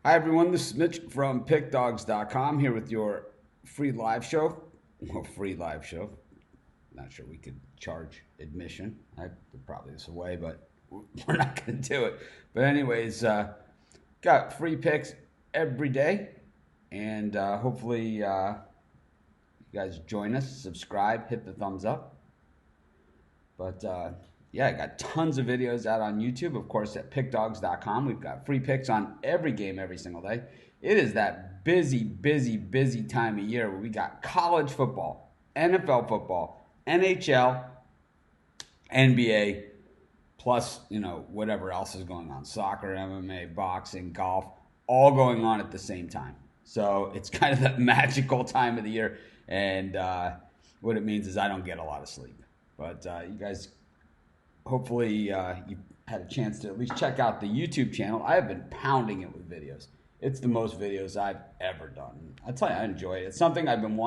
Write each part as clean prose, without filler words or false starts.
Hi everyone, this is Mitch from pickdogs.com here with your free live show. Well, free live show. Not sure we could charge admission. I could probably this away, but we're not going to do it. But anyways, got free picks every day, and hopefully you guys join us, subscribe, hit the thumbs up. But yeah, I got tons of videos out on YouTube, of course, at pickdogs.com. We've got free picks on every game every single day. It is that busy time of year where we got college football, NFL football, NHL, NBA, plus, whatever else is going on. Soccer, MMA, boxing, golf, all going on at the same time. So it's kind of that magical time of the year. And what it means is I don't get a lot of sleep. But you guys, hopefully you had a chance to at least check out the YouTube channel. I have been pounding it with videos. It's the most videos I've ever done. I tell you, I enjoy it. It's something I've been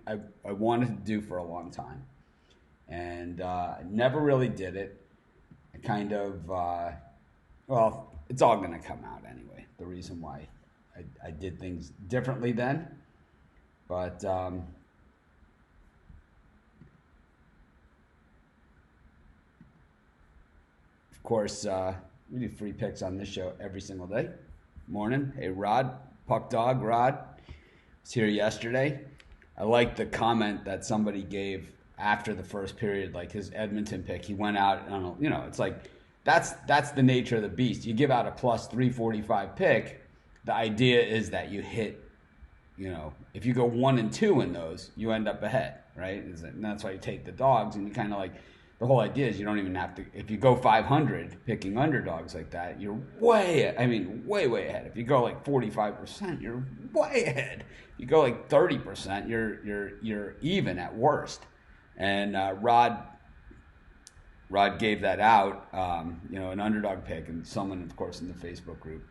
I wanted to do for a long time. And I never really did it. I kind of, well, it's all going to come out anyway. The reason why I did things differently then. But of course, we do free picks on this show every single day. Morning. Hey, Rod, Puck Dog, Rod was here yesterday. I like the comment that somebody gave after the first period, like his Edmonton pick. He went out, and it's like that's the nature of the beast. You give out a plus 345 pick. The idea is that you hit, if you go 1 and 2 in those, you end up ahead, right? And that's why you take the dogs, and you kind of like. The whole idea is you don't even have to, if you go 500 picking underdogs like that, you're way ahead. If you go like 45%, you're way ahead. If you go like 30%, you're even at worst. And Rod gave that out, an underdog pick, and someone, of course, in the Facebook group,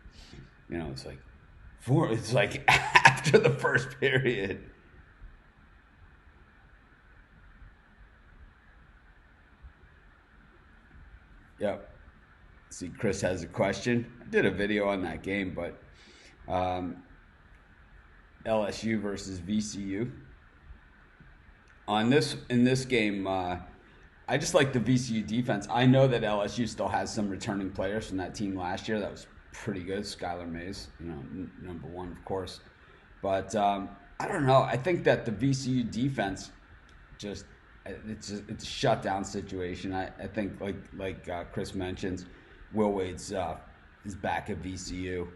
it's like after the first period. Yep. See, Chris has a question. I did a video on that game, but LSU versus VCU. In this game, I just like the VCU defense. I know that LSU still has some returning players from that team last year. That was pretty good. Skylar Mays, number one, of course. But I don't know. I think that the VCU defense just it's a shutdown situation. I think like Chris mentions, Will Wade's is back at VCU,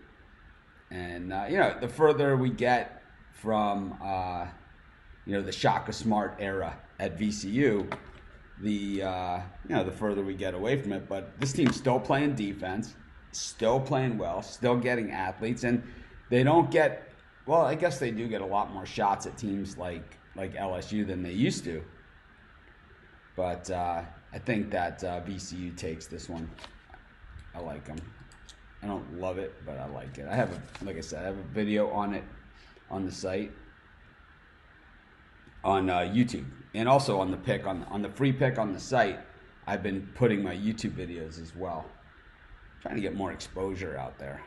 and the further we get from the Shaka Smart era at VCU, the further we get away from it. But this team's still playing defense, still playing well, still getting athletes, and they don't get. Well, I guess they do get a lot more shots at teams like LSU than they used to. But I think that VCU takes this one. I like them. I don't love it, but I like it. Like I said, I have a video on it on the site, on YouTube, and also on the free pick on the site. I've been putting my YouTube videos as well, trying to get more exposure out there.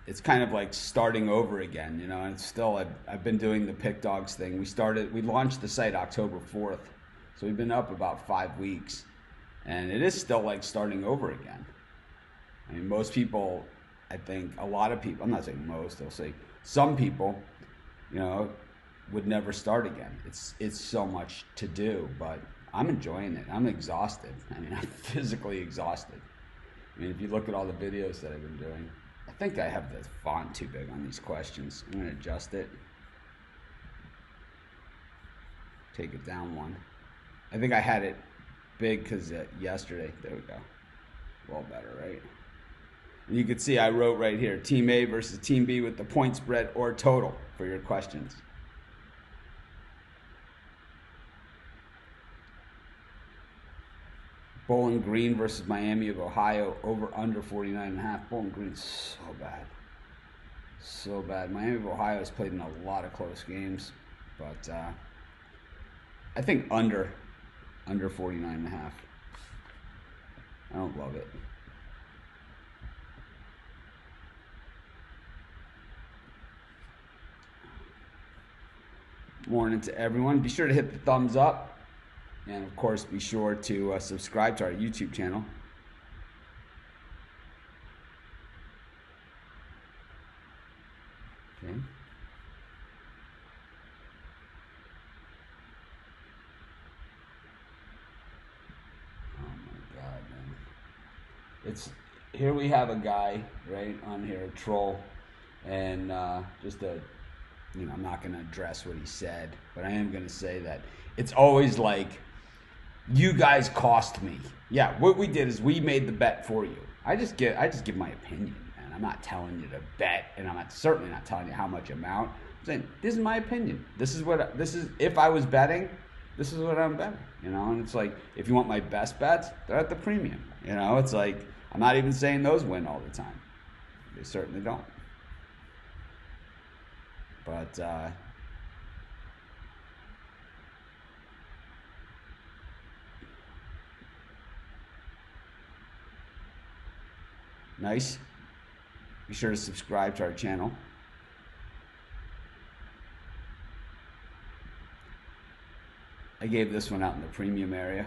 It's kind of like starting over again, and still I've been doing the Pick Dogs thing. We launched the site October 4th. So we've been up about 5 weeks, and it is still like starting over again. I mean, most people, I think a lot of people, I'm not saying most, I'll say some people, would never start again. It's so much to do, but I'm enjoying it. I'm exhausted. I mean, I'm physically exhausted. I mean, if you look at all the videos that I've been doing, I think I have the font too big on these questions. I'm going to adjust it. Take it down one. I think I had it big because yesterday. There we go. Well, better, right? And you can see I wrote right here, Team A versus Team B with the point spread or total for your questions. Bowling Green versus Miami of Ohio, over under 49.5. Bowling Green's so bad. So bad. Miami of Ohio has played in a lot of close games, but I think under 49.5. I don't love it. morning to everyone. Be sure to hit the thumbs up. And, of course, be sure to subscribe to our YouTube channel. Okay. It's here we have a guy right on here, a troll, and I'm not going to address what he said, but I am going to say that it's always like, you guys cost me. Yeah, what we did is we made the bet for you. I just give my opinion, man. I'm not telling you to bet, and I'm certainly not telling you how much amount. I'm saying this is my opinion. This is if I was betting, this is what I'm betting. And it's like, if you want my best bets, they're at the premium. It's like, I'm not even saying those win all the time. They certainly don't. But nice. Be sure to subscribe to our channel. I gave this one out in the premium area.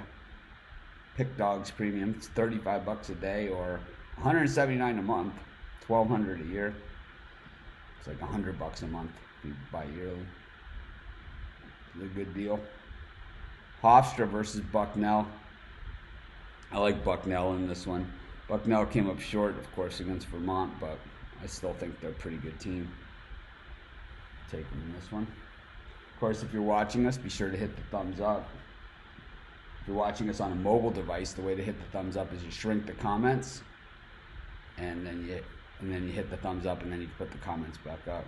Pick Dogs Premium. It's $35 a day or $179 a month, $1,200 a year. It's like $100 a month if you buy yearly. It's a good deal. Hofstra versus Bucknell. I like Bucknell in this one. Bucknell came up short, of course, against Vermont, but I still think they're a pretty good team. Take them in this one. Of course, if you're watching us, be sure to hit the thumbs up. If you're watching us on a mobile device, the way to hit the thumbs up is you shrink the comments, and then you hit the thumbs up, and then you put the comments back up.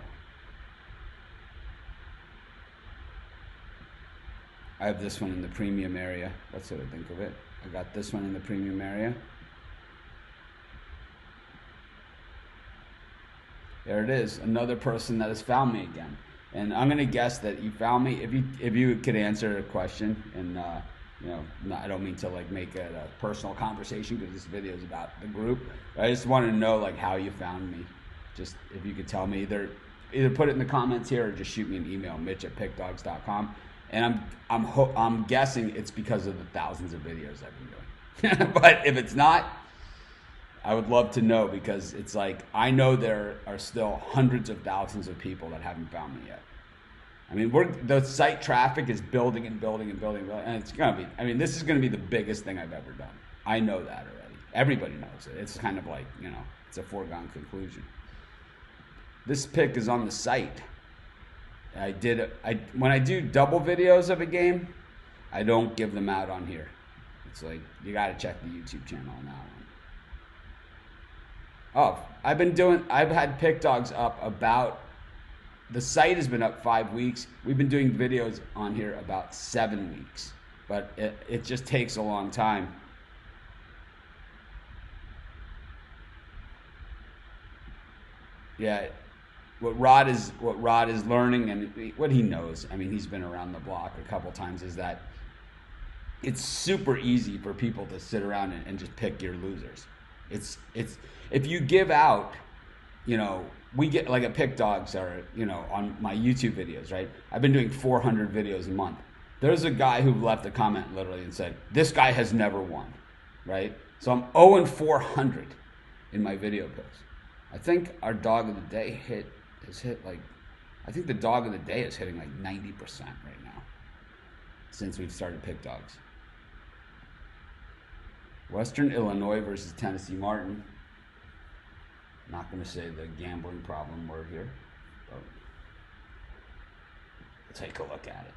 I have this one in the premium area. That's what I think of it. I got this one in the premium area. There it is. Another person that has found me again. And I'm going to guess that you found me. If you could answer a question, and I don't mean to like make it a personal conversation because this video is about the group. I just wanted to know like how you found me. Just if you could tell me, either put it in the comments here or just shoot me an email, mitch@pitfalls.com. And I'm guessing it's because of the thousands of videos I've been doing. But if it's not, I would love to know, because it's like, I know there are still hundreds of thousands of people that haven't found me yet. I mean, the site traffic is building and building and building, and it's going to be, I mean, this is going to be the biggest thing I've ever done. I know that already. Everybody knows it. It's kind of like, it's a foregone conclusion. This pick is on the site. When I do double videos of a game, I don't give them out on here. It's like, you got to check the YouTube channel on that one. Oh, I've had Pick Dogs up about, the site has been up 5 weeks. We've been doing videos on here about 7 weeks, but it just takes a long time. Yeah, what Rod is learning, and what he knows, I mean, he's been around the block a couple times, is that it's super easy for people to sit around and just pick your losers. It's if you give out, we get like a Pick Dogs or, on my YouTube videos, right? I've been doing 400 videos a month. There's a guy who left a comment literally and said, this guy has never won, right? So I'm 0-400 in my video posts. I think our dog of the day I think the dog of the day is hitting like 90% right now since we've started Pick Dogs. Western Illinois versus Tennessee Martin. Not going to say the gambling problem word here, but we'll take a look at it.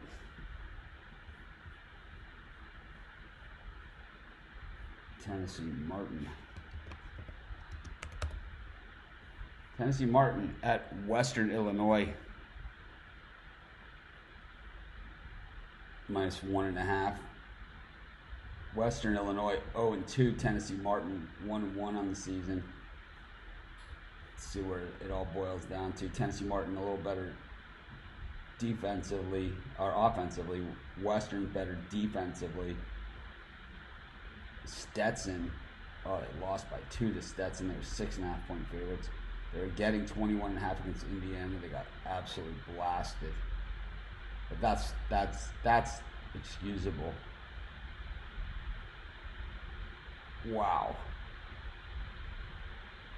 Tennessee Martin. Tennessee Martin at Western Illinois. -1.5. Western Illinois 0-2. Tennessee Martin 1-1 on the season. Let's see where it all boils down to. Tennessee Martin a little better defensively or offensively. Western better defensively. Stetson, they lost by 2 to Stetson. They were 6.5-point favorites. They were getting 21.5 against Indiana. They got absolutely blasted. But that's excusable. Wow.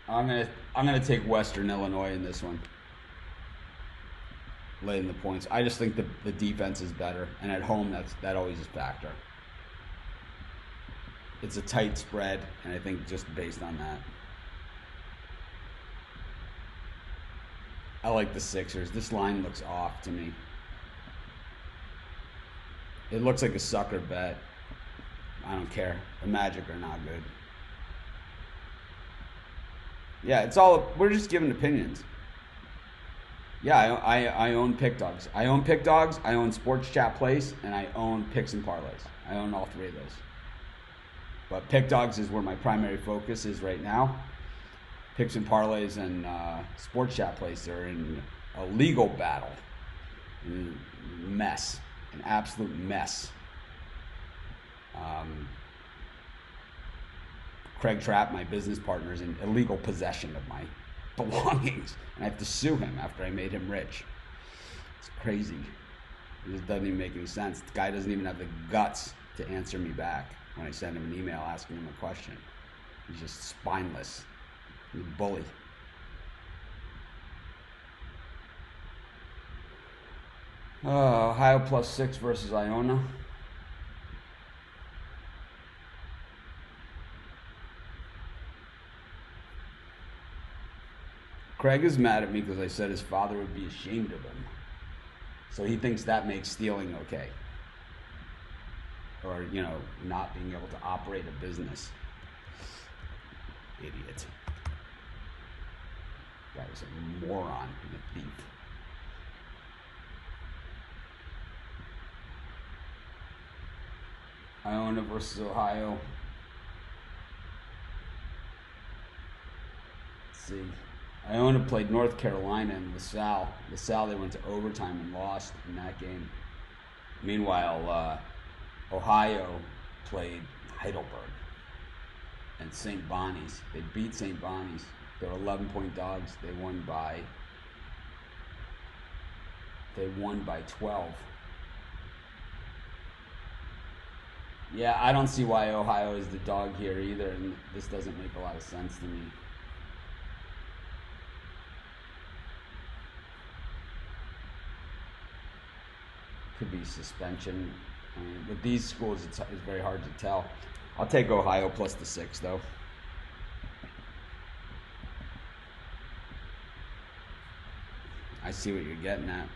I'm gonna take Western Illinois in this one. Laying the points. I just think the defense is better, and at home that always is a factor. It's a tight spread, and I think just based on that, I like the Sixers. This line looks off to me. It looks like a sucker bet. I don't care. The Magic are not good. Yeah, it's all. We're just giving opinions. Yeah, I own Pick Dogs. I own Pick Dogs. I own Sports Chat Place, and I own Picks and Parlays. I own all three of those. But Pick Dogs is where my primary focus is right now. Picks and Parlays and Sports Chat Place are in a legal battle. Mess. An absolute mess. Craig Trapp, my business partner, is in illegal possession of my belongings, and I have to sue him after I made him rich. It's crazy. It just doesn't even make any sense. The guy doesn't even have the guts to answer me back when I send him an email asking him a question. He's just spineless. He's a bully. Ohio +6 versus Iona. Craig is mad at me because I said his father would be ashamed of him. So he thinks that makes stealing okay. Or, not being able to operate a business. Idiot. Guy was a moron and a thief. Iona versus Ohio. Let's see. Iona played North Carolina and LaSalle. LaSalle, they went to overtime and lost in that game. Meanwhile, Ohio played Heidelberg and St. Bonnie's. They beat St. Bonnie's. They're 11-point dogs. They won by 12. Yeah, I don't see why Ohio is the dog here either, and this doesn't make a lot of sense to me. Could be suspension. With these schools, it's very hard to tell. I'll take Ohio +6, though. I see what you're getting at.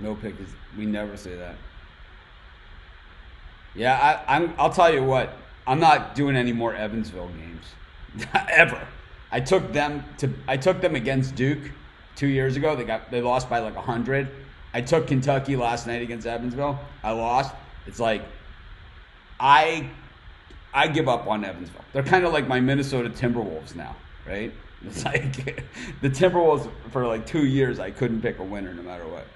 No pick is. We never say that. Yeah, I'll tell you what. I'm not doing any more Evansville games ever. I took them against Duke 2 years ago. They lost by like 100. I took Kentucky last night against Evansville. I lost. It's like I give up on Evansville. They're kind of like my Minnesota Timberwolves now, right? It's like the Timberwolves for like 2 years. I couldn't pick a winner no matter what.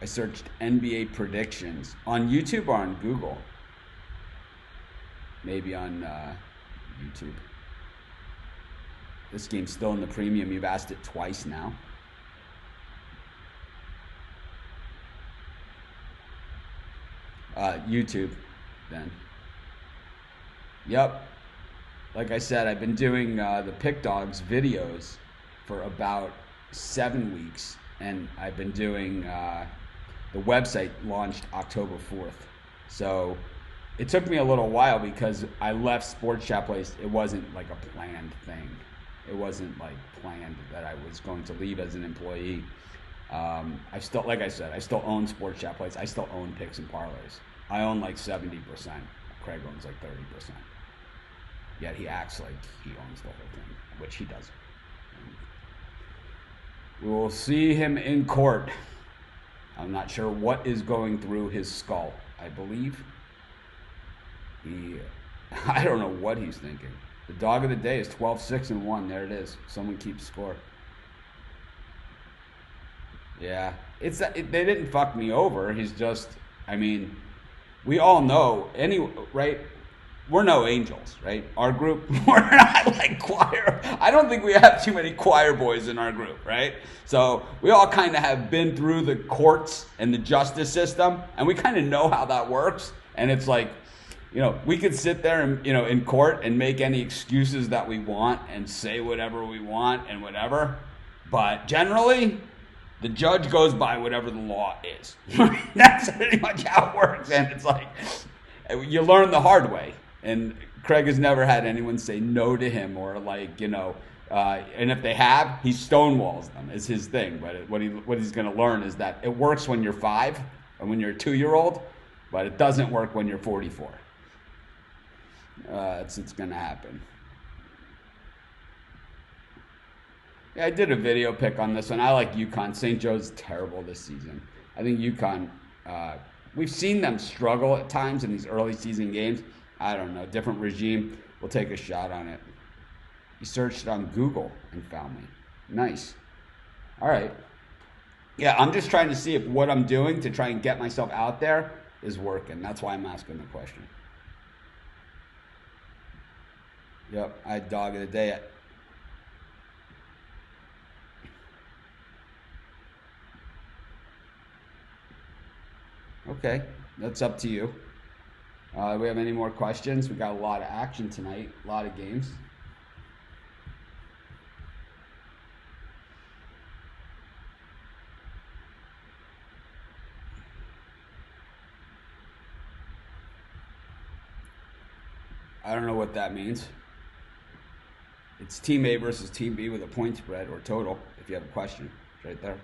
I searched NBA predictions on YouTube or on Google. Maybe on YouTube. This game's still in the premium. You've asked it twice now. YouTube, then. Yep. Like I said, I've been doing the Pick Dogs videos for about 7 weeks, and I've been doing the website launched October 4th. So it took me a little while because I left Sports Chat Place. It wasn't like a planned thing. It wasn't like planned that I was going to leave as an employee. I still, like I said, I still own Sports Chat Place. I still own Picks and Parlays. I own like 70%. Craig owns like 30%. Yet he acts like he owns the whole thing, which he doesn't. We will see him in court. I'm not sure what is going through his skull. I believe I don't know what he's thinking. The dog of the day is 12-6-1. There it is. Someone keeps score. Yeah, they didn't fuck me over. He's just, I mean, we all know right? we're no angels, right? Our group, we're not like choir. I don't think we have too many choir boys in our group, right? So we all kind of have been through the courts and the justice system, and we kind of know how that works. And it's like, we could sit there and, in court and make any excuses that we want and say whatever we want and whatever. But generally, the judge goes by whatever the law is. That's pretty much how it works. And it's like, you learn the hard way. And Craig has never had anyone say no to him or like, and if they have, he stonewalls them is his thing. But what he's going to learn is that it works when you're 5 and when you're a 2-year-old, but it doesn't work when you're 44. It's going to happen. Yeah, I did a video pick on this one. I like UConn. St. Joe's terrible this season. I think UConn, we've seen them struggle at times in these early season games. I don't know, different regime. We'll take a shot on it. You searched on Google and found me. Nice. All right. Yeah, I'm just trying to see if what I'm doing to try and get myself out there is working. That's why I'm asking the question. Yep, I had dog of the day. Okay, that's up to you. Do we have any more questions? We got a lot of action tonight, a lot of games. I don't know what that means. It's team A versus team B with a point spread or total, if you have a question. It's right there.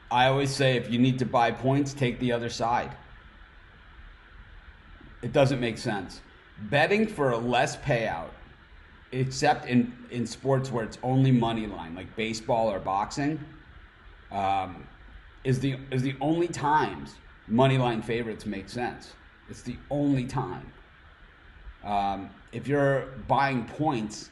I always say if you need to buy points, take the other side. It doesn't make sense. Betting for a less payout, except in sports where it's only money line, like baseball or boxing, is the only times money line favorites make sense. It's the only time. If you're buying points,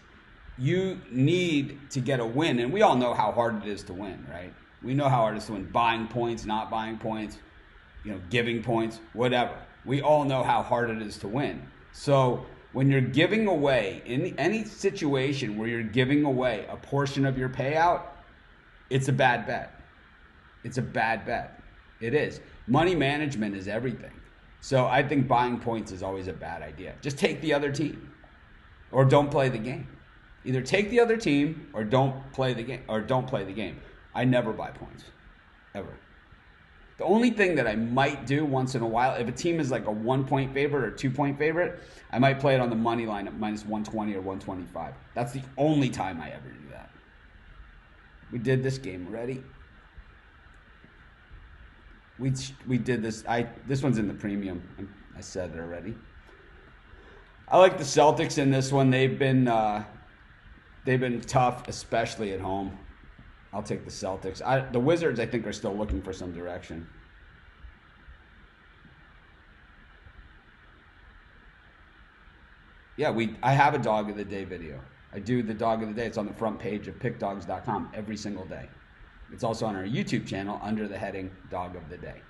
you need to get a win, and we all know how hard it is to win, right? We know how hard it is to win. Buying points, not buying points, giving points, whatever. We all know how hard it is to win. So when you're giving away, in any situation where you're giving away a portion of your payout, it's a bad bet. It's a bad bet. It is. Money management is everything. So I think buying points is always a bad idea. Just take the other team or don't play the game. Either take the other team or don't play the game. I never buy points, ever. The only thing that I might do once in a while, if a team is like a 1-point favorite or 2-point favorite, I might play it on the money line at minus 120 or 125. That's the only time I ever do that. We did this game already. We did this. This one's in the premium. I said it already. I like the Celtics in this one. They've been tough, especially at home. I'll take the Celtics. The Wizards, I think, are still looking for some direction. Yeah, I have a dog of the day video. I do the dog of the day. It's on the front page of pitfalls.com every single day. It's also on our YouTube channel under the heading Dog of the Day.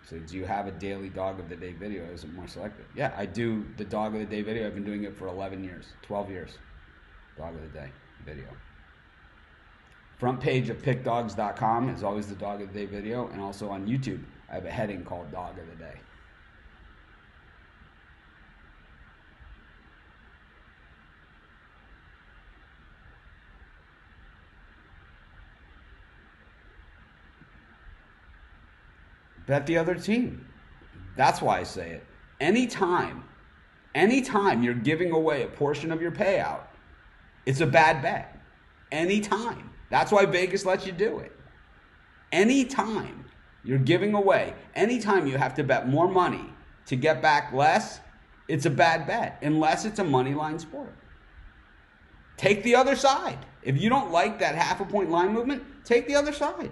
So do you have a daily Dog of the Day video? Is it more selective? Yeah, I do the Dog of the Day video. I've been doing it for 11 years, 12 years. Dog of the Day video. Front page of pickdogs.com is always the Dog of the Day video. And also on YouTube, I have a heading called Dog of the Day. Bet the other team. That's why I say it. Anytime you're giving away a portion of your payout, it's a bad bet. Anytime. That's why Vegas lets you do it. Anytime you're giving away, anytime you have to bet more money to get back less, it's a bad bet, unless it's a money line sport. Take the other side. If you don't like that half a point line movement, take the other side.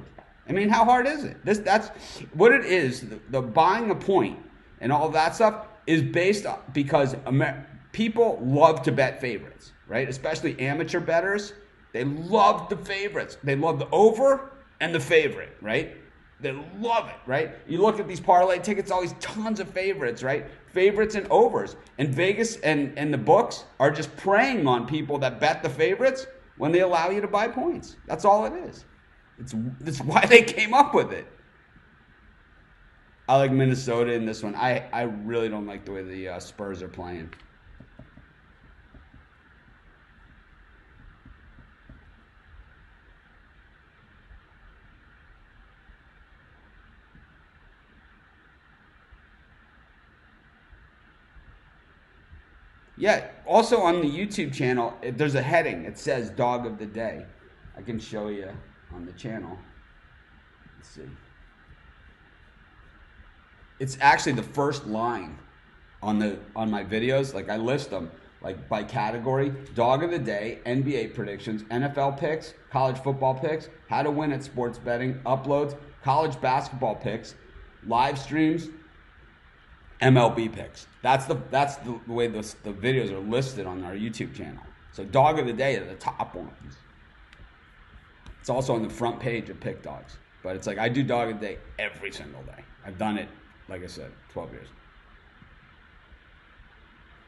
I mean, how hard is it? That's what it is. The buying a point and all that stuff is based on, because people love to bet favorites, right? Especially amateur bettors. They love the favorites. They love the over and the favorite, right? They love it, right? You look at these parlay tickets, always tons of favorites, right? Favorites and overs. And Vegas and the books are just preying on people that bet the favorites when they allow you to buy points. That's all it is. It's why they came up with it. I like Minnesota in this one. I really don't like the way the Spurs are playing. Yeah, also on the YouTube channel, there's a heading. It says Dog of the Day. I can show you on the channel. Let's see. It's actually the first line on my videos. Like I list them like by category: Dog of the Day, NBA predictions, NFL picks, college football picks, how to win at sports betting, uploads, college basketball picks, live streams, MLB picks. That's the way the videos are listed on our YouTube channel. So Dog of the Day are the top ones. It's also on the front page of Pick Dogs. But it's like I do Dog of the Day every single day. I've done it, like I said, 12 years.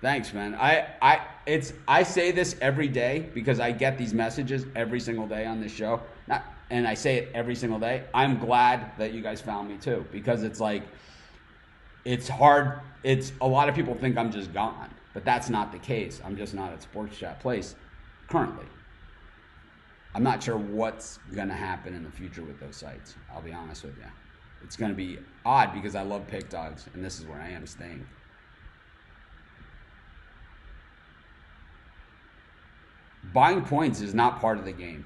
Thanks, man. I say this every day because I get these messages every single day on this show. And I say it every single day. I'm glad that you guys found me too, because it's like it's hard. It's a lot of people think I'm just gone, but that's not the case. I'm just not at Sports Chat Place currently. I'm not sure what's going to happen in the future with those sites. I'll be honest with you. It's going to be odd because I love Pick Dogs, and this is where I am staying. Buying points is not part of the game.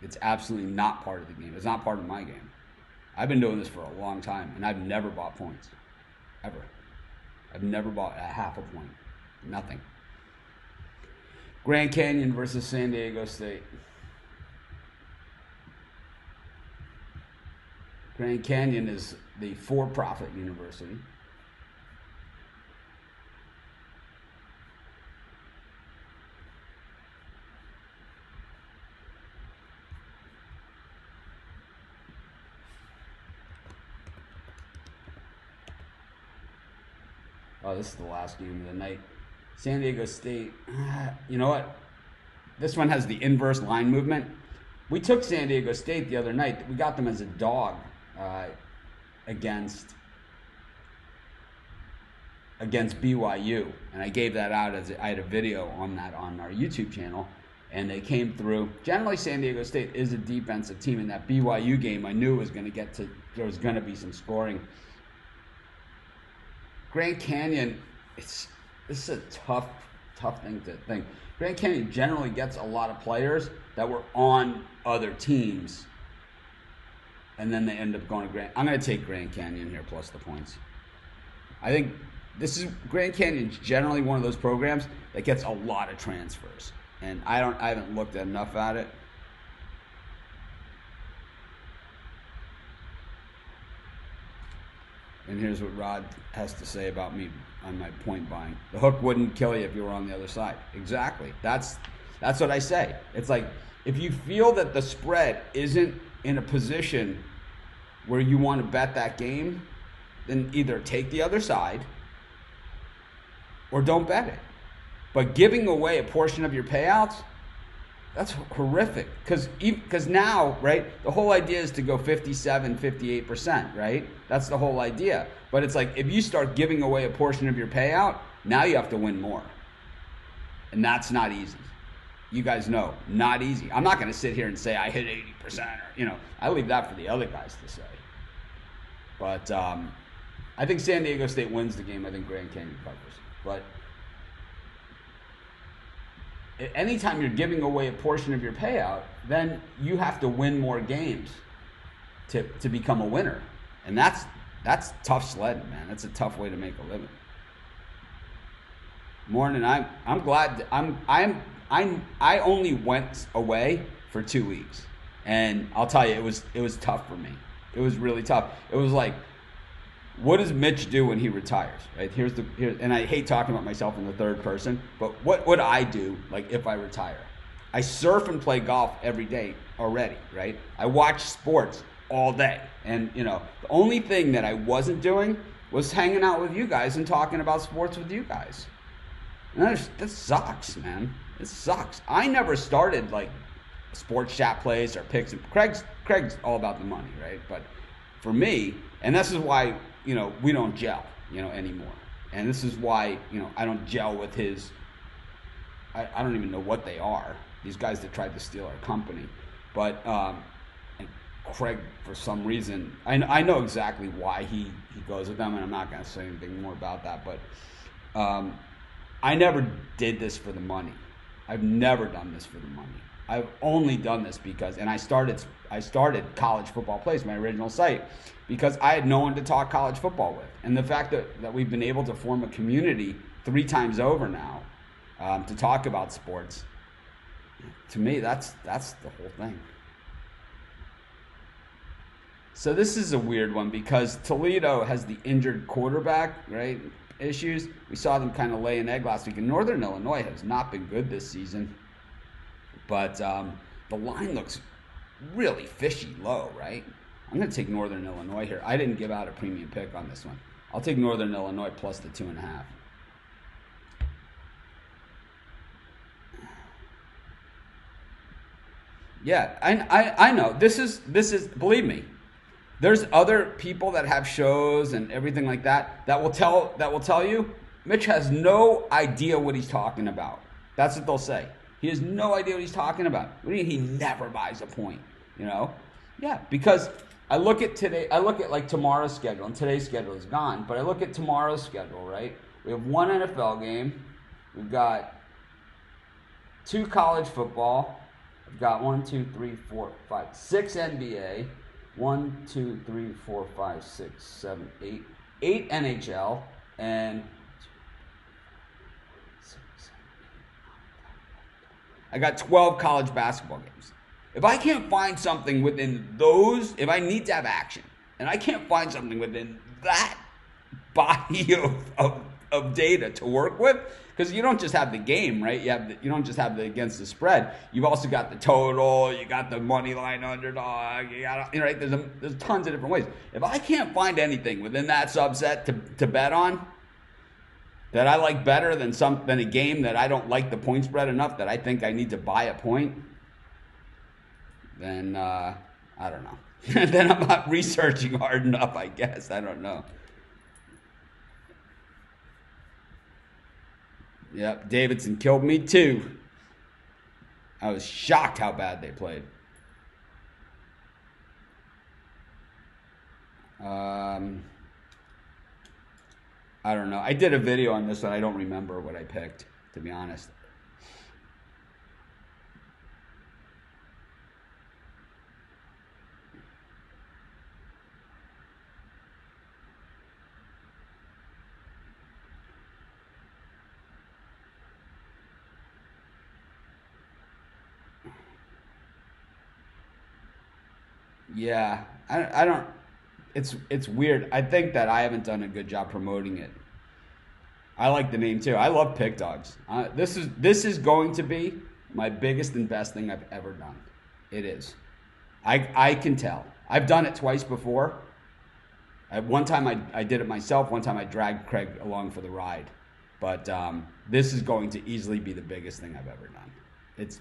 It's absolutely not part of the game. It's not part of my game. I've been doing this for a long time, and I've never bought points. Ever. I've never bought a half a point. Nothing. Grand Canyon versus San Diego State. Grand Canyon is the for-profit university. Oh, this is the last game of the night. San Diego State. You know what? This one has the inverse line movement. We took San Diego State the other night. We got them as a dog against BYU, and I gave that out as I had a video on that on our YouTube channel, and they came through. Generally, San Diego State is a defensive team. In that BYU game, I knew it was going to there was going to be some scoring. Grand Canyon, this is a tough thing to think. Grand Canyon generally gets a lot of players that were on other teams, and then they end up going to Grand. I'm going to take Grand Canyon here plus the points. I think Grand Canyon's generally one of those programs that gets a lot of transfers, and I haven't looked enough at it. And here's what Rod has to say about me on my point buying. The hook wouldn't kill you if you were on the other side. Exactly. That's what I say. It's like if you feel that the spread isn't in a position where you want to bet that game, then either take the other side or don't bet it. But giving away a portion of your payouts, that's horrific. Because now, right, the whole idea is to go 57, 58%, right? That's the whole idea. But it's like if you start giving away a portion of your payout, now you have to win more. And that's not easy. You guys know, not easy. I'm not going to sit here and say I hit 80%. I leave that for the other guys to say. But I think San Diego State wins the game. I think Grand Canyon covers. But anytime you're giving away a portion of your payout, then you have to win more games to become a winner. And that's tough sledding, man. That's a tough way to make a living. Morning, I'm glad I only went away for 2 weeks. And I'll tell you, it was tough for me. It was really tough. It was like, what does Mitch do when he retires? Right? And I hate talking about myself in the third person, but what would I do like if I retire? I surf and play golf every day already, right? I watch sports all day. And, the only thing that I wasn't doing was hanging out with you guys and talking about sports with you guys. And that sucks, man. It sucks. I never started like sports chat plays or picks. Craig's all about the money, right? But for me, and this is why, we don't gel, anymore. And this is why, I don't gel with his, I don't even know what they are. These guys that tried to steal our company. But, and Craig, for some reason, I know exactly why he goes with them, and I'm not going to say anything more about that. But I never did this for the money. I've never done this for the money. I've only done this because, and I started College Football Plays, my original site, because I had no one to talk college football with. And the fact that we've been able to form a community 3 times over now to talk about sports, to me, that's the whole thing. So this is a weird one because Toledo has the injured quarterback, right, issues. We saw them kind of lay an egg last week. And Northern Illinois has not been good this season. But the line looks really fishy low, right? I'm going to take Northern Illinois here. I didn't give out a premium pick on this one. I'll take Northern Illinois plus the 2.5. Yeah, I know. This is believe me. There's other people that have shows and everything like that will tell you Mitch has no idea what he's talking about. That's what they'll say. He has no idea what he's talking about. What do you mean he never buys a point? Yeah, because I look at like tomorrow's schedule, and today's schedule is gone, but I look at tomorrow's schedule, right? We have 1 NFL game. We've got 2 college football. We've got 1, 2, 3, 4, 5, 6 NBA. 1, 2, 3, 4, 5, 6, 7, 8. 8 NHL and I got 12 college basketball games. If I can't find something within those, if I need to have action, and I can't find something within that body of data to work with, because you don't just have the game, right? You don't just have the against the spread. You've also got the total. You got the money line underdog. You got right. There's tons of different ways. If I can't find anything within that subset to bet on that I like better than a game that I don't like the point spread enough that I think I need to buy a point, then I don't know. Then I'm not researching hard enough, I guess. I don't know. Yep, Davidson killed me too. I was shocked how bad they played. I don't know. I did a video on this one. I don't remember what I picked, to be honest. Yeah, I don't. It's weird. I think that I haven't done a good job promoting it. I like the name too. I love Pick Dogs. This is going to be my biggest and best thing I've ever done. It is. I can tell. I've done it twice before. One time I did it myself. One time I dragged Craig along for the ride. But this is going to easily be the biggest thing I've ever done.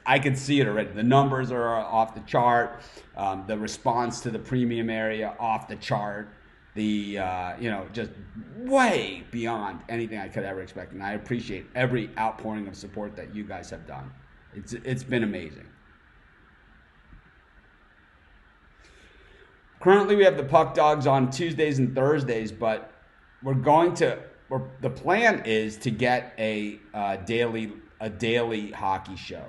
I can see it already. The numbers are off the chart. The response to the premium area off the chart. Just way beyond anything I could ever expect. And I appreciate every outpouring of support that you guys have done. It's been amazing. Currently, we have the Puck Dogs on Tuesdays and Thursdays, but the plan is to get a daily hockey show.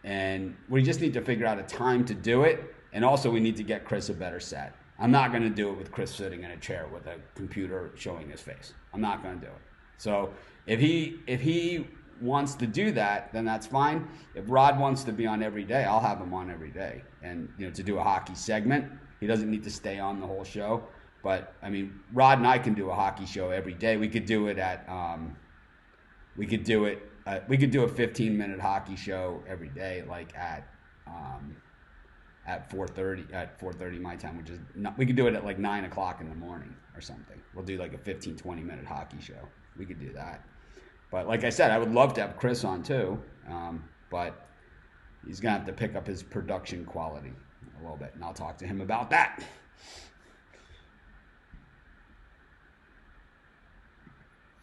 And we just need to figure out a time to do it. And also we need to get Chris a better set. I'm not going to do it with Chris sitting in a chair with a computer showing his face. I'm not going to do it. So if he wants to do that, then that's fine. If Rod wants to be on every day, I'll have him on every day. And to do a hockey segment, he doesn't need to stay on the whole show. But I mean, Rod and I can do a hockey show every day. We could do it at we could do a 15-minute hockey show every day, like at 4:30 my time, which is not, we could do it at like 9 o'clock in the morning or something. We'll do like a 15-20 minute hockey show. We could do that. But like I said, I would love to have Chris on too, but he's gonna have to pick up his production quality a little bit, and I'll talk to him about that.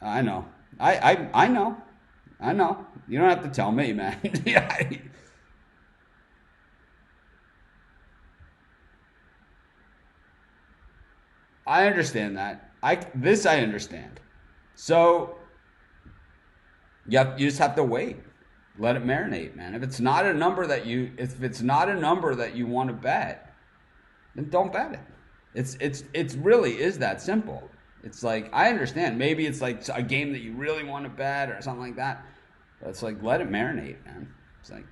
I know. I know. I know. You don't have to tell me, man. Yeah. I understand that. I understand. So you just have to wait. Let it marinate, man. If it's not a number that you want to bet, then don't bet it. It's really is that simple. It's like, I understand. Maybe it's like a game that you really want to bet or something like that. But it's like, let it marinate, man. It's like,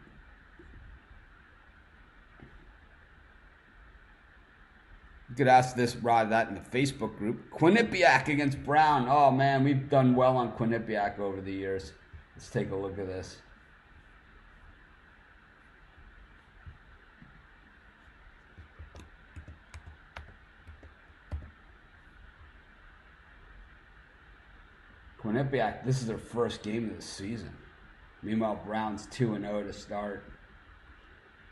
you could ask this, Rod, that in the Facebook group. Quinnipiac against Brown. Oh, man, we've done well on Quinnipiac over the years. Let's take a look at this. Quinnipiac, this is their first game of the season. Meanwhile, Brown's 2-0 to start.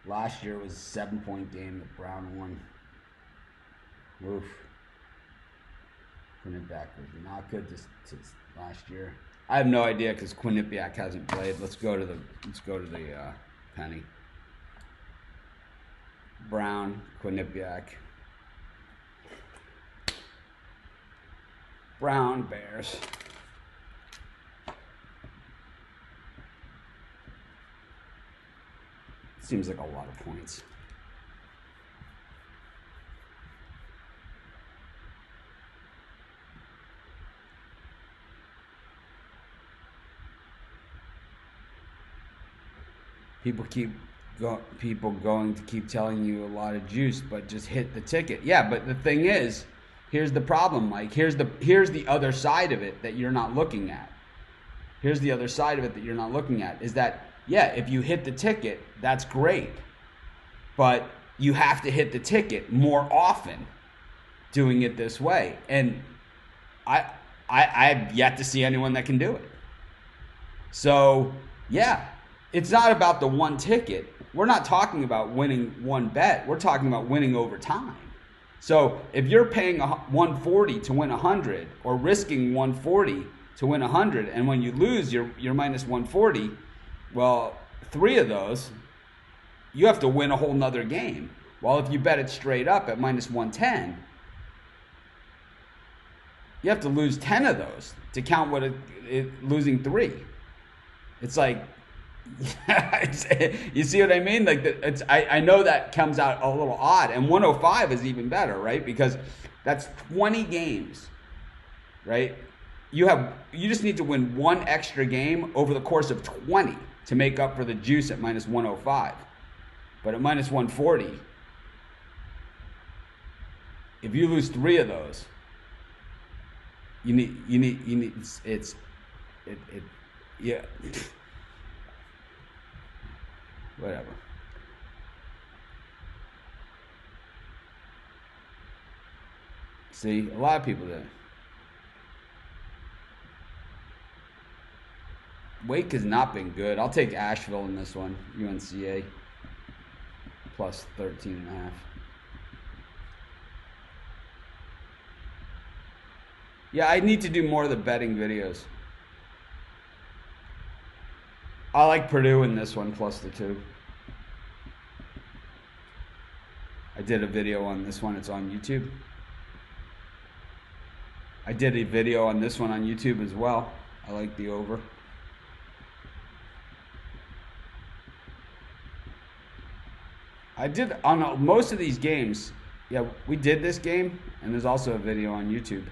Last year was a 7-point game that Brown won. Oof. Quinnipiac was not good this last year. I have no idea because Quinnipiac hasn't played. Let's go to the penny. Brown, Quinnipiac. Brown Bears. Seems like a lot of points. People going to keep telling you a lot of juice, but just hit the ticket. Yeah, but the thing is, here's the problem, Mike. Here's the other side of it that you're not looking at. Here's the other side of it that you're not looking at is that, yeah, if you hit the ticket, that's great. But you have to hit the ticket more often doing it this way. And I've yet to see anyone that can do it. So, yeah, it's not about the one ticket. We're not talking about winning one bet. We're talking about winning over time. So if you're paying 140 to win 100 or risking 140 to win 100, and when you lose, you're minus 140, well, 3 of those, you have to win a whole nother game. Well, if you bet it straight up at minus 110, you have to lose 10 of those to count what losing 3. It's like, you see what I mean? Like, I know that comes out a little odd, and 105 is even better, right? Because that's 20 games, right? You just need to win one extra game over the course of 20 to make up for the juice at minus 105. But at minus 140, if you lose 3 of those, yeah. Whatever. See, a lot of people do. Wake has not been good. I'll take Asheville in this one. UNCA plus 13.5. Yeah, I need to do more of the betting videos. I like Purdue in this one plus the 2. I did a video on this one. It's on YouTube. I did a video on this one on YouTube as well. I like the over. I did on most of these games. Yeah, we did this game, and there's also a video on YouTube.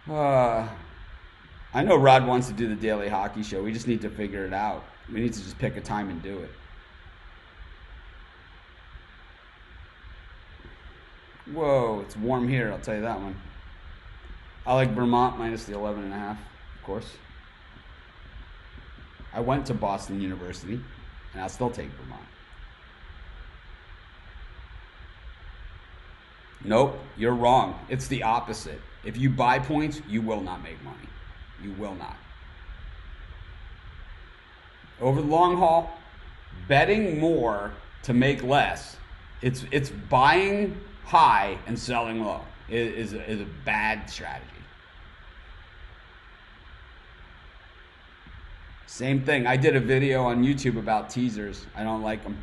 I know Rod wants to do the daily hockey show. We just need to figure it out. We need to just pick a time and do it. Whoa, it's warm here, I'll tell you that one. I like Vermont minus the 11.5, of course. I went to Boston University, and I'll still take Vermont. Nope, you're wrong. It's the opposite. If you buy points, you will not make money. You will not. Over the long haul, betting more to make less. It's buying high and selling low is a bad strategy. Same thing. I did a video on YouTube about teasers. I don't like them.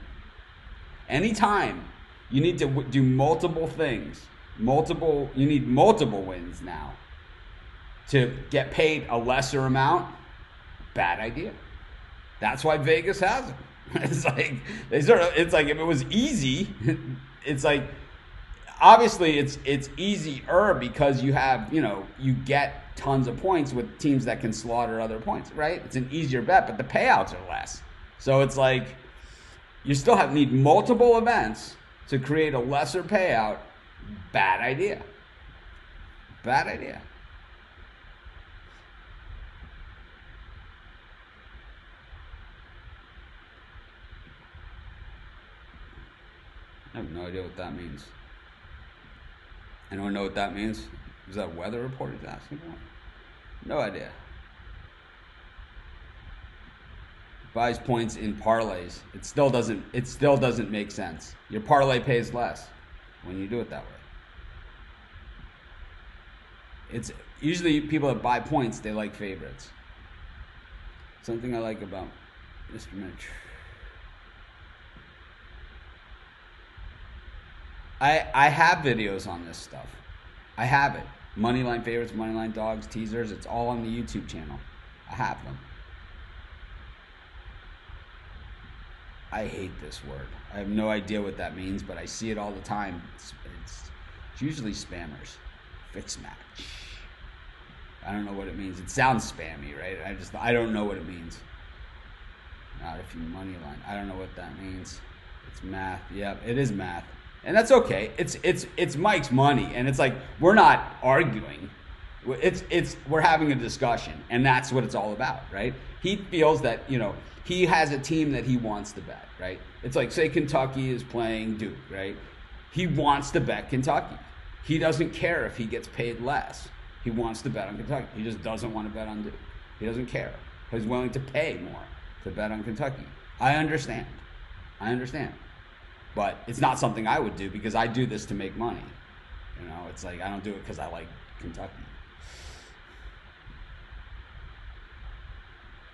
Anytime you need to do multiple things, you need multiple wins now to get paid a lesser amount. Bad idea. That's why Vegas has them. It's like it's like if it was easy, it's like obviously it's easier because you have, you get tons of points with teams that can slaughter other points, right? It's an easier bet, but the payouts are less. So it's like you still need multiple events to create a lesser payout. Bad idea. Bad idea. I have no idea what that means. Anyone know what that means? Is that weather report he's asking for? No idea. Buys points in parlays. It still doesn't make sense. Your parlay pays less when you do it that way. It's usually people that buy points, they like favorites. Something I like about Mr. Mitch. I have videos on this stuff. I have it. Moneyline favorites, moneyline dogs, teasers. It's all on the YouTube channel. I have them. I hate this word. I have no idea what that means, but I see it all the time. It's usually spammers. Fix match. I don't know what it means. It sounds spammy, right? I don't know what it means. Not if you moneyline. I don't know what that means. It's math. Yep, it is math. And that's okay. It's Mike's money, and it's like we're not arguing. We're having a discussion, and that's what it's all about, right? He feels that he has a team that he wants to bet, right? It's like say Kentucky is playing Duke, right? He wants to bet Kentucky. He doesn't care if he gets paid less. He wants to bet on Kentucky. He just doesn't want to bet on Duke. He doesn't care. He's willing to pay more to bet on Kentucky. I understand. But it's not something I would do because I do this to make money. It's like I don't do it because I like Kentucky.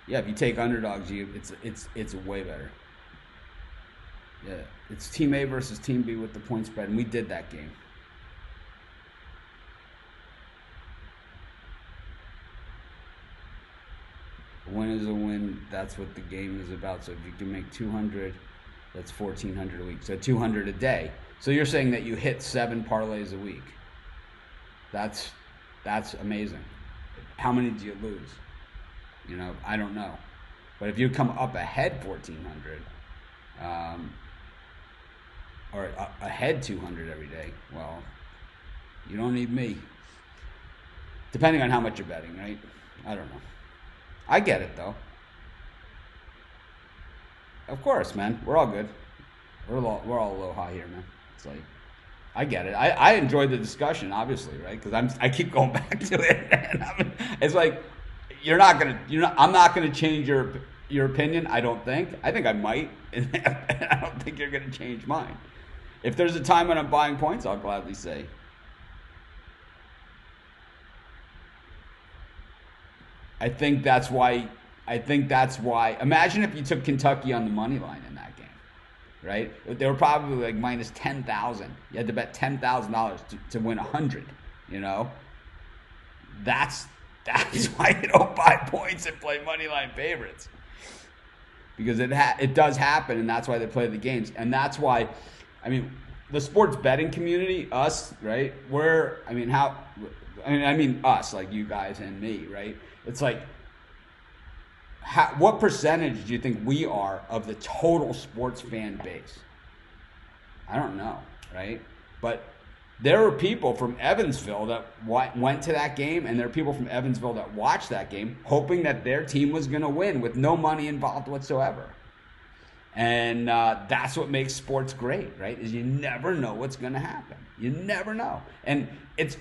Yeah, if you take underdogs, it's way better. Yeah, it's Team A versus Team B with the point spread, and we did that game. A win is a win. That's what the game is about. So if you can make 200. That's 1,400 a week. So 200 a day. So you're saying that you hit 7 parlays a week. That's amazing. How many do you lose? I don't know. But if you come up ahead 1,400, or ahead 200 every day, well, you don't need me. Depending on how much you're betting, right? I don't know. I get it though. Of course, man. We're all good. We're all a little high here, man. It's like, I get it. I enjoyed the discussion, obviously, right? Because I keep going back to it. And it's like I'm not gonna change your opinion. I don't think. I think I might. And I don't think you're gonna change mine. If there's a time when I'm buying points, I'll gladly say. I think that's why. Imagine if you took Kentucky on the money line in that game, right? They were probably like minus 10,000. You had to bet $10,000 to win 100. That's why you don't buy points and play money line favorites, because it does happen, and that's why they play the games, and that's why, the sports betting community, us, right? Us, like you guys and me, right? It's like. What percentage do you think we are of the total sports fan base? I don't know, right? But there are people from Evansville that went to that game, and there are people from Evansville that watched that game hoping that their team was going to win with no money involved whatsoever. And that's what makes sports great, right? Is you never know what's going to happen. You never know. And it's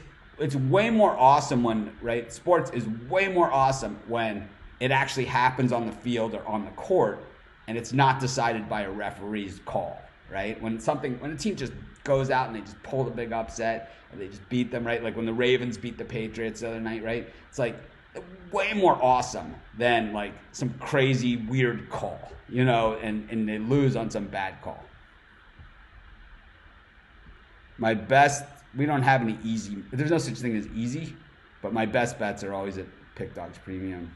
way more awesome when, right? Sports is way more awesome when it actually happens on the field or on the court, and it's not decided by a referee's call, right? When a team just goes out and they just pull the big upset, or they just beat them, right? Like when the Ravens beat the Patriots the other night, right? It's like way more awesome than like some crazy weird call, you know, and they lose on some bad call. My best, we don't have any easy, there's no such thing as easy, but my best bets are always at Pick Dogs Premium.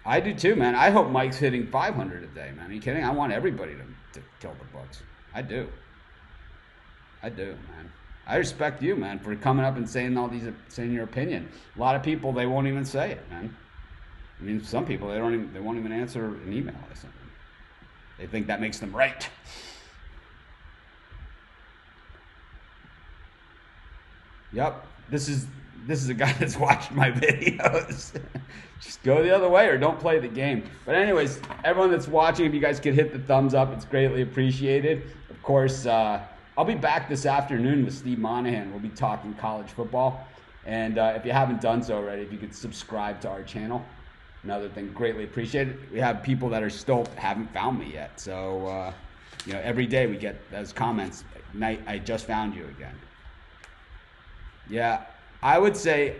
I do too, man. I hope Mike's hitting 500 a day, man. Are you kidding? I want everybody to kill the books. I do, man. I respect you, man, for coming up and saying saying your opinion. A lot of people, they won't even say it, man. I mean, some people, they won't even answer an email or something. They think that makes them right. Yep, this is a guy that's watched my videos. Just go the other way or don't play the game. But anyways, everyone that's watching, if you guys could hit the thumbs up, it's greatly appreciated. Of course, I'll be back this afternoon with Steve Monahan. We'll be talking college football. And if you haven't done so already, if you could subscribe to our channel, another thing, greatly appreciated. We have people that are still haven't found me yet. So, you know, every day we get those comments. Night, I just found you again. Yeah, I would say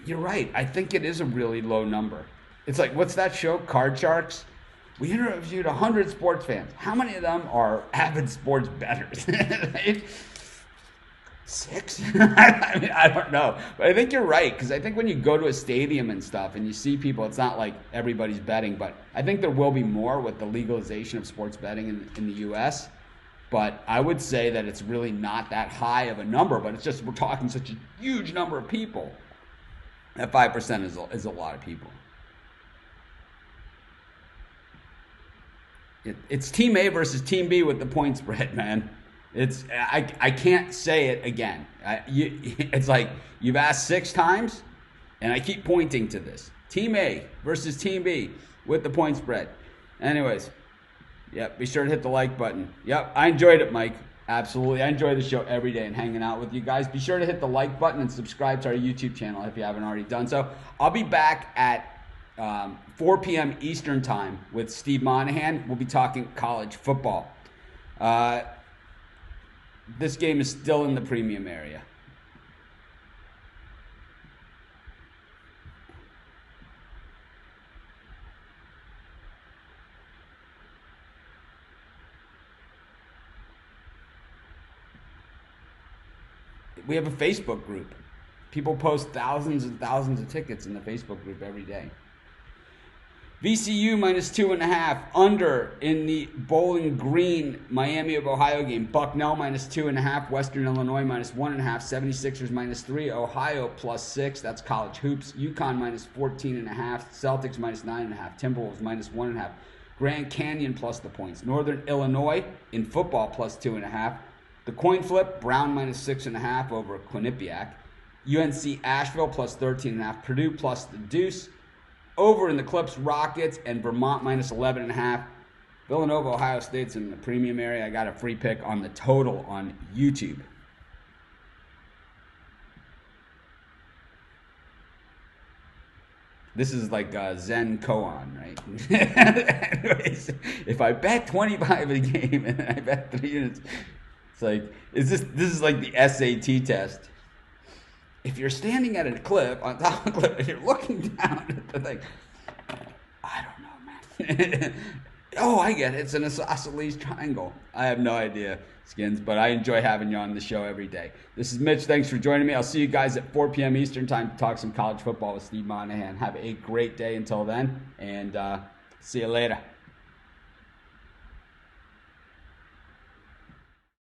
you're right. I think it is a really low number. It's like, what's that show, Card Sharks? We interviewed 100 sports fans. How many of them are avid sports bettors? Right? 6? I mean, I don't know. But I think you're right, because I think when you go to a stadium and stuff and you see people, it's not like everybody's betting, but I think there will be more with the legalization of sports betting in the U.S., but I would say that it's really not that high of a number, but it's just we're talking such a huge number of people. That 5% is a lot of people. It's Team A versus Team B with the point spread, man. I can't say it again. It's like you've asked 6 times, and I keep pointing to this. Team A versus Team B with the point spread. Anyways. Yep, be sure to hit the like button. Yep, I enjoyed it, Mike. Absolutely. I enjoy the show every day and hanging out with you guys. Be sure to hit the like button and subscribe to our YouTube channel if you haven't already done so. I'll be back at 4 p.m. Eastern Time with Steve Monahan. We'll be talking college football. This game is still in the premium area. We have a Facebook group. People post thousands and thousands of tickets in the Facebook group every day. VCU -2.5 under in the Bowling Green Miami of Ohio game. Bucknell -2.5. Western Illinois -1.5. 76ers -3. Ohio +6. That's college hoops. UConn -14.5. Celtics -9.5. Timberwolves -1.5. Grand Canyon plus the points. Northern Illinois in football +2.5. The coin flip, Brown -6.5 over Quinnipiac. UNC Asheville +13.5. Purdue plus the deuce. Over in the Clips, Rockets and Vermont -11.5. Villanova, Ohio State's in the premium area. I got a free pick on the total on YouTube. This is like Zen koan, right? Anyways, if I bet 25 a game and I bet 3 units, it's like, this is like the SAT test. If you're standing at a cliff, on top of a cliff, and you're looking down at the thing, I don't know, man. Oh, I get it. It's an isosceles triangle. I have no idea, Skins, but I enjoy having you on the show every day. This is Mitch. Thanks for joining me. I'll see you guys at 4 p.m. Eastern Time to talk some college football with Steve Monahan. Have a great day until then, and see you later.